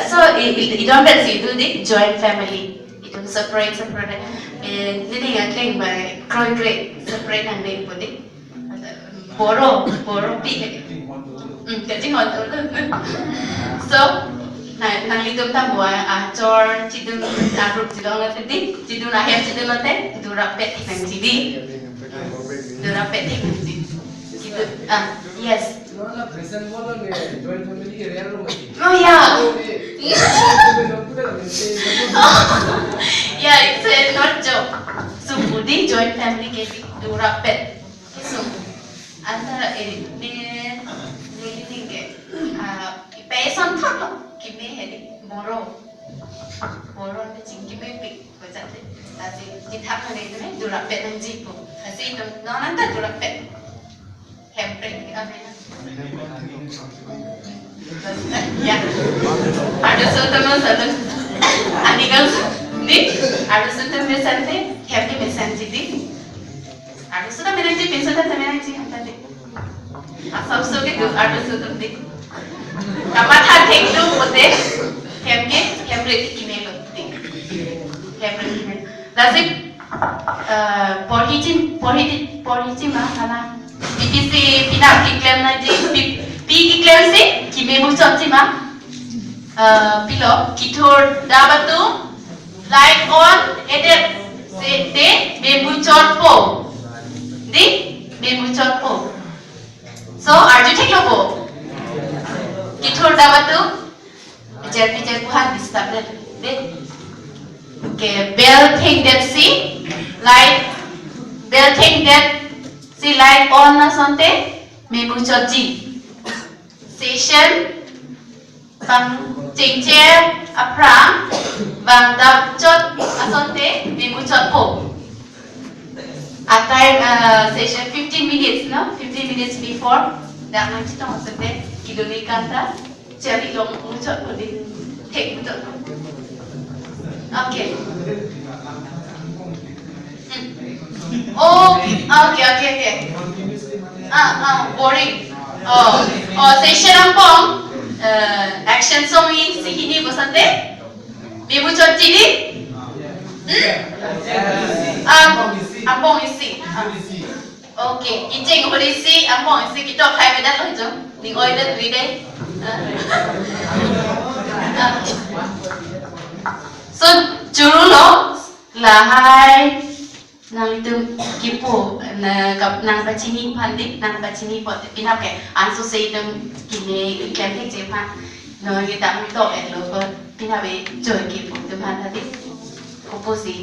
So ilang beses itu di joint family itu separate. Jadi yang by crowd separate ang day po di. Boro pi. Kasi ngon so nang litum ta buat acor cidung agrup cidung ngat di cidung ahem cidung ngat dura pet nang cidi dura pet nang cidi gitu yes. Oh yeah. Yeah, it's not joke. So Budi joint family ke dura pet. So anda ini ke pesan thot kime hedi moro ne cingki pe pik bajate tadi jithak hane ne dura pet nang jipo asi to nonanta dura pet hempring amena ya ada teman satu anigal ni ada teman sante happy mesan jadi ada sudah menanti pensa tak menanti antara सब के दो auto से तुम देख कमाथा थे तो बोलते हेमके हेमरे की में लगती हेमरे की में लास्ट पॉलिटिम माना बीपीसी पिना की क्लेम ना जी पी की क्लेम से की में मुझे अच्छी माँ पिलो किथोर दाबतु लाइट ऑन एडर से दे में मुझे पो दे में मुझे पो So, are you taking a book? Kitur Dabatu? Jerry Puhan discovered it. Okay, bell thing that see light, bell thing that see light on a Sante, Mebuchoji. Station, Bang Chingche, a pram, Bang Dab Chot, a Sante, Mebuchot Po. At time session 15 minutes, no? 15 minutes before that much time was there. Kidoni kanta, cherry long muchot pudi, take muchot. Okay. Oh, okay. Boring. Session ampong action song ini sihini bosante. Mebuchot chili. Ampong isi. Okay, kijing isi, ampong isi kita khai bedan loh jom. Ning oi dan ride. So juru lo lahai nang itu kipu nang pacini pandit nang pacini pot pinap ke ansu seidem kini kemik jepan no kita mito lo ko pinap joy kipu tu pan tadi. Composé,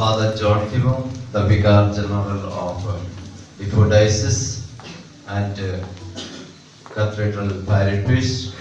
Father John Timo, the Vicar General of Ipoh Diocese and Cathedral Parish Priest,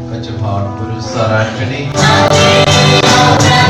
Kachapad Guru Sir Anthony,